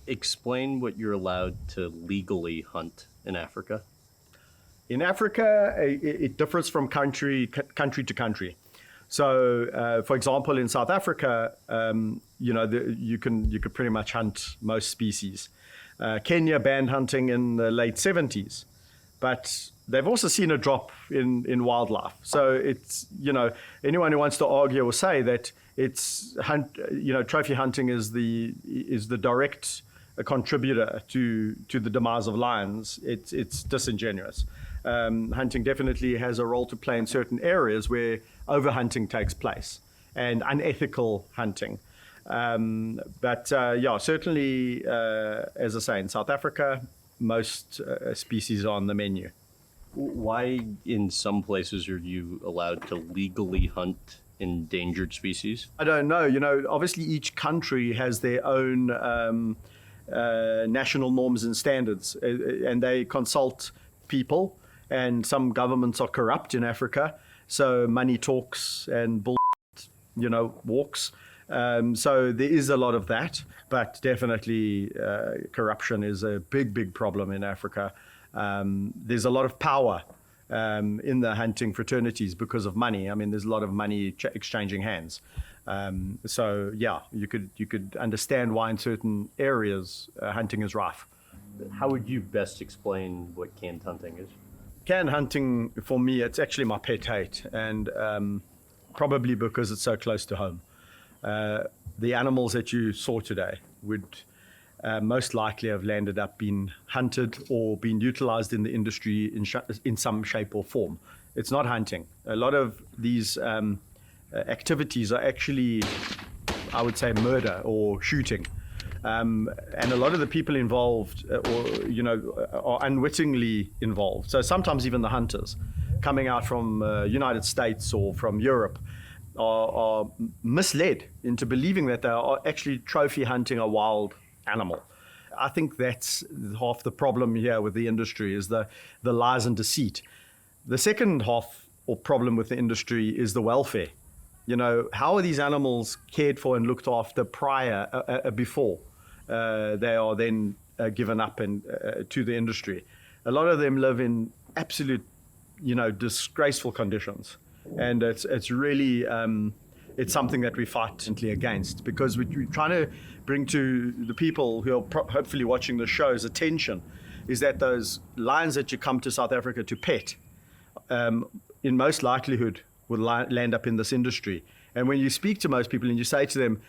explain what you're allowed to legally hunt in Africa? In Africa, it differs from country to country. So, for example, in South Africa, you could pretty much hunt most species. Kenya banned hunting in the late 70s, but they've also seen a drop in wildlife. So it's, anyone who wants to argue or say that trophy hunting is the direct contributor to the demise of lions, it's disingenuous. Hunting definitely has a role to play in certain areas where overhunting takes place and unethical hunting. Certainly, as I say, in South Africa, most species are on the menu. Why, in some places, are you allowed to legally hunt endangered species? I don't know. Obviously, each country has their own national norms and standards, and they consult people. And some governments are corrupt in Africa, so money talks and walks. So there is a lot of that, but definitely corruption is a big problem in Africa. There's a lot of power in the hunting fraternities because of money. I mean, there's a lot of money exchanging hands. You could understand why in certain areas hunting is rife. How would you best explain what canned hunting is? Canned hunting, for me, it's actually my pet hate, and probably because it's so close to home. The animals that you saw today would most likely have landed up being hunted or been utilized in the industry in some shape or form. It's not hunting. A lot of these activities are actually, I would say, murder or shooting. And a lot of the people involved are unwittingly involved. So sometimes even the hunters coming out from United States or from Europe are misled into believing that they are actually trophy hunting a wild animal. I think that's half the problem here with the industry, is the lies and deceit. The second half or problem with the industry is the welfare. How are these animals cared for and looked after before they are then given up to the industry? A lot of them live in absolute, disgraceful conditions, and it's really it's something that we fight against, because we're trying to bring to the people who are hopefully watching the show's attention is that those lions that you come to South Africa to pet, in most likelihood, will land up in this industry. And when you speak to most people and you say to them,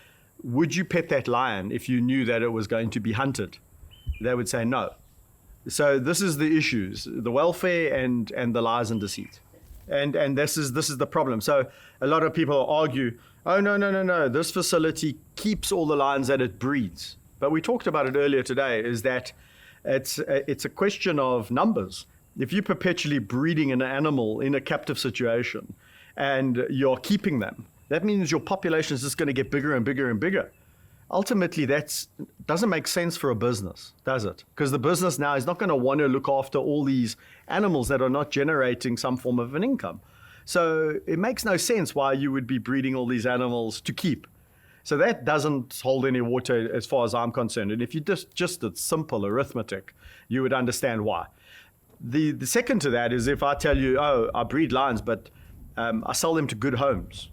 would you pet that lion if you knew that it was going to be hunted? They would say no. So this is the issues, the welfare and the lies and deceit. And this is the problem. So a lot of people argue, oh, no, this facility keeps all the lions that it breeds. But we talked about it earlier today, is that it's a question of numbers. If you're perpetually breeding an animal in a captive situation and you're keeping them, that means your population is just going to get bigger and bigger and bigger. Ultimately, that doesn't make sense for a business, does it? Because the business now is not going to want to look after all these animals that are not generating some form of an income. So it makes no sense why you would be breeding all these animals to keep. So that doesn't hold any water as far as I'm concerned. And if you just did simple arithmetic, you would understand why. The second to that is if I tell you, oh, I breed lions, but I sell them to good homes.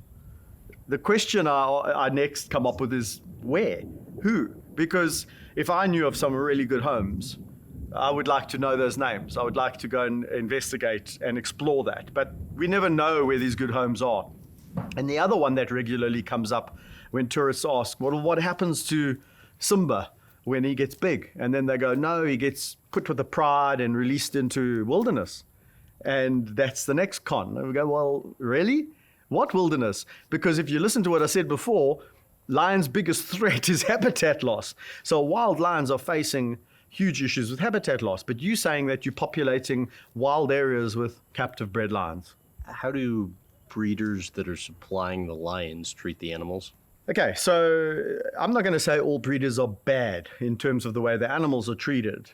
The question I next come up with is where? Who? Because if I knew of some really good homes, I would like to know those names. I would like to go and investigate and explore that. But we never know where these good homes are. And the other one that regularly comes up when tourists ask, well, what happens to Simba when he gets big? And then they go, no, he gets put with the pride and released into wilderness. And that's the next con. And we go, well, really? What wilderness? Because if you listen to what I said before, lions' biggest threat is habitat loss. So wild lions are facing huge issues with habitat loss. But you're saying that you're populating wild areas with captive bred lions. How do breeders that are supplying the lions treat the animals? Okay, so I'm not going to say all breeders are bad in terms of the way the animals are treated.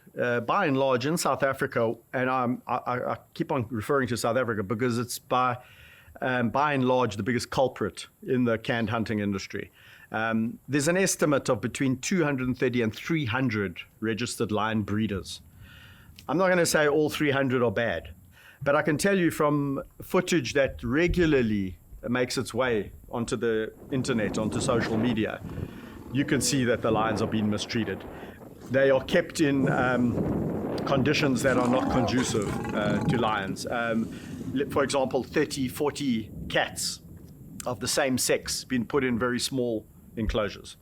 By and large, in South Africa, and I keep on referring to South Africa because it's by by and large, the biggest culprit in the canned hunting industry. There's an estimate of between 230 and 300 registered lion breeders. I'm not going to say all 300 are bad, but I can tell you from footage that regularly makes its way onto the internet, onto social media, you can see that the lions are being mistreated. They are kept in conditions that are not conducive to lions. For example, 30, 40 cats of the same sex being put in very small enclosures.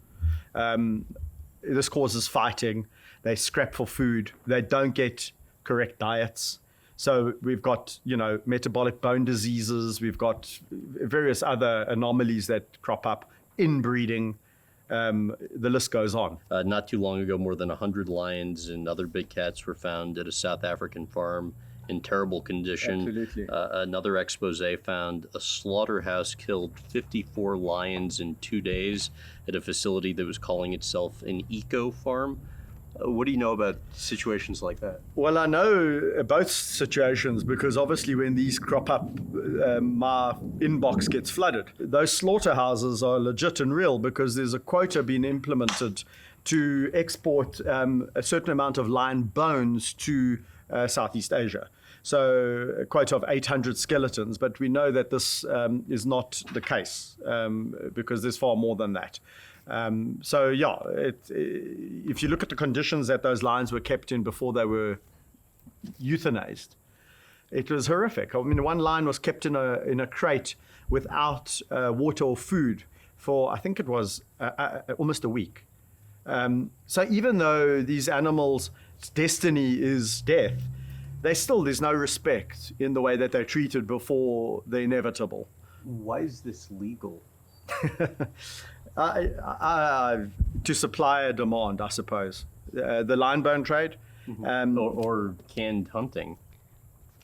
This causes fighting. They scrap for food. They don't get correct diets. So we've got, metabolic bone diseases. We've got various other anomalies that crop up, inbreeding. The list goes on. Not too long ago, more than 100 lions and other big cats were found at a South African farm in terrible condition. Absolutely. Another expose found a slaughterhouse killed 54 lions in 2 days at a facility that was calling itself an eco farm. What do you know about situations like that? Well, I know both situations because obviously when these crop up, my inbox gets flooded. Those slaughterhouses are legit and real because there's a quota being implemented to export a certain amount of lion bones to Southeast Asia. So a quota of 800 skeletons, but we know that this is not the case because there's far more than that. If you look at the conditions that those lions were kept in before they were euthanized, it was horrific. I mean, one lion was kept in a crate without water or food for, I think it was almost a week. So even though these animals' destiny is death, there's no respect in the way that they're treated before the inevitable. Why is this legal? To supply a demand, I suppose. The lion bone trade. Or canned hunting.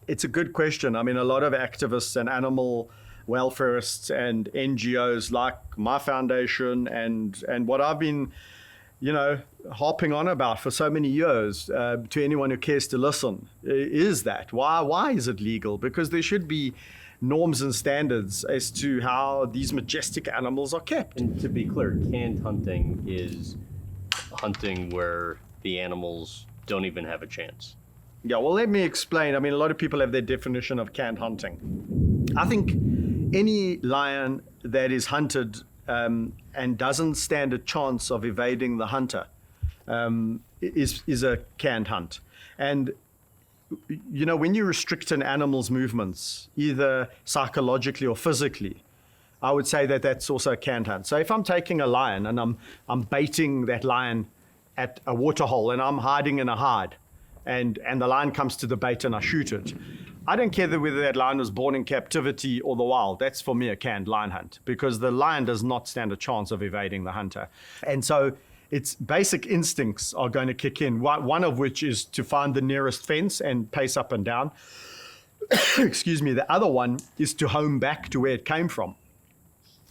It's a good question. I mean, a lot of activists and animal welfareists and NGOs like my foundation and what I've been, harping on about for so many years to anyone who cares to listen is that. Why is it legal? Because there should be norms and standards as to how these majestic animals are kept. And to be clear, canned hunting is hunting where the animals don't even have a chance. Yeah, well, let me explain. I mean, a lot of people have their definition of canned hunting. I think any lion that is hunted and doesn't stand a chance of evading the hunter is a canned hunt. And when you restrict an animal's movements, either psychologically or physically, I would say that that's also a canned hunt. So if I'm taking a lion and I'm baiting that lion at a waterhole and I'm hiding in a hide, and the lion comes to the bait and I shoot it, I don't care whether that lion was born in captivity or the wild. That's for me a canned lion hunt because the lion does not stand a chance of evading the hunter. And so its basic instincts are going to kick in, one of which is to find the nearest fence and pace up and down. Excuse me. The other one is to home back to where it came from.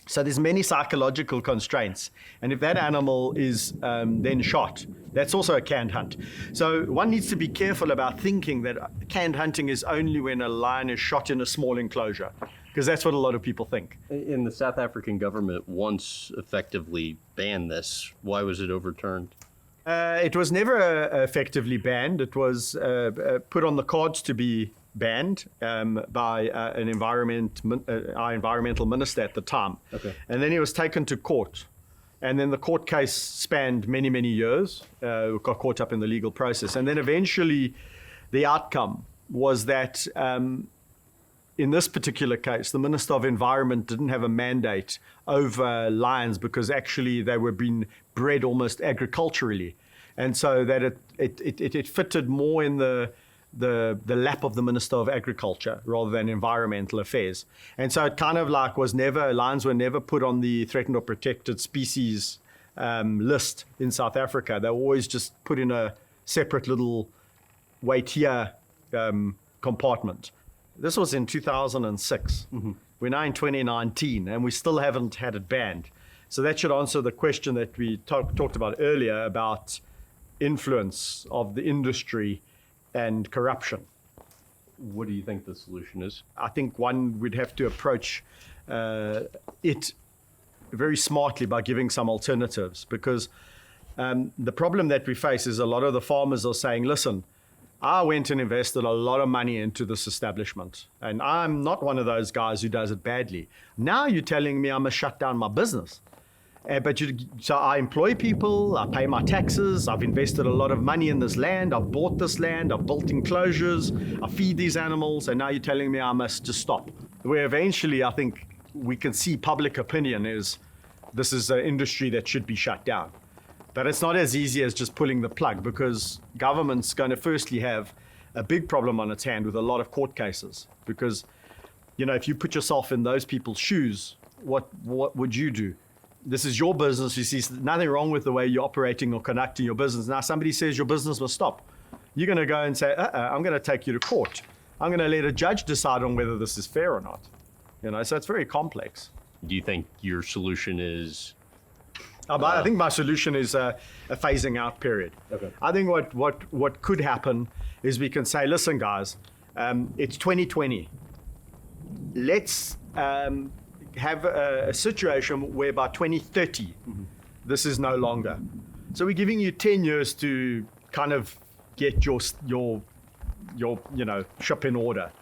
So there's many psychological constraints. And if that animal is then shot, that's also a canned hunt. So one needs to be careful about thinking that canned hunting is only when a lion is shot in a small enclosure, because that's what a lot of people think. And the South African government once effectively banned this. Why was it overturned? It was never effectively banned. It was put on the cards to be banned by our environmental minister at the time. Okay. And then he was taken to court. And then the court case spanned many, many years. Got caught up in the legal process. And then eventually the outcome was that in this particular case, the Minister of Environment didn't have a mandate over lions because actually they were being bred almost agriculturally. And so that it fitted more in the lap of the Minister of Agriculture rather than Environmental Affairs. And so it kind of like lions were never put on the threatened or protected species list in South Africa. They were always just put in a separate little wait here compartment. This was in 2006. Mm-hmm. We're now in 2019 and we still haven't had it banned. So that should answer the question that we talked about earlier about influence of the industry and corruption. What do you think the solution is? I think one would have to approach it very smartly by giving some alternatives, because the problem that we face is a lot of the farmers are saying, listen, I went and invested a lot of money into this establishment, and I'm not one of those guys who does it badly. Now you're telling me I must shut down my business. So I employ people, I pay my taxes, I've invested a lot of money in this land, I've bought this land, I've built enclosures, I feed these animals, and now you're telling me I must just stop. Where eventually I think we can see public opinion is this is an industry that should be shut down. But it's not as easy as just pulling the plug, because government's going to firstly have a big problem on its hand with a lot of court cases. Because, you know, if you put yourself in those people's shoes, what would you do? This is your business. You see nothing wrong with the way you're operating or conducting your business. Now somebody says your business must stop. You're going to go and say, I'm going to take you to court. I'm going to let a judge decide on whether this is fair or not. You know, so it's very complex. Do you think your solution is? I think my solution is a phasing out period. Okay. I think what could happen is we can say, listen, guys, it's 2020. Let's have a situation where by 2030, this is no longer. So we're giving you 10 years to kind of get your ship in order.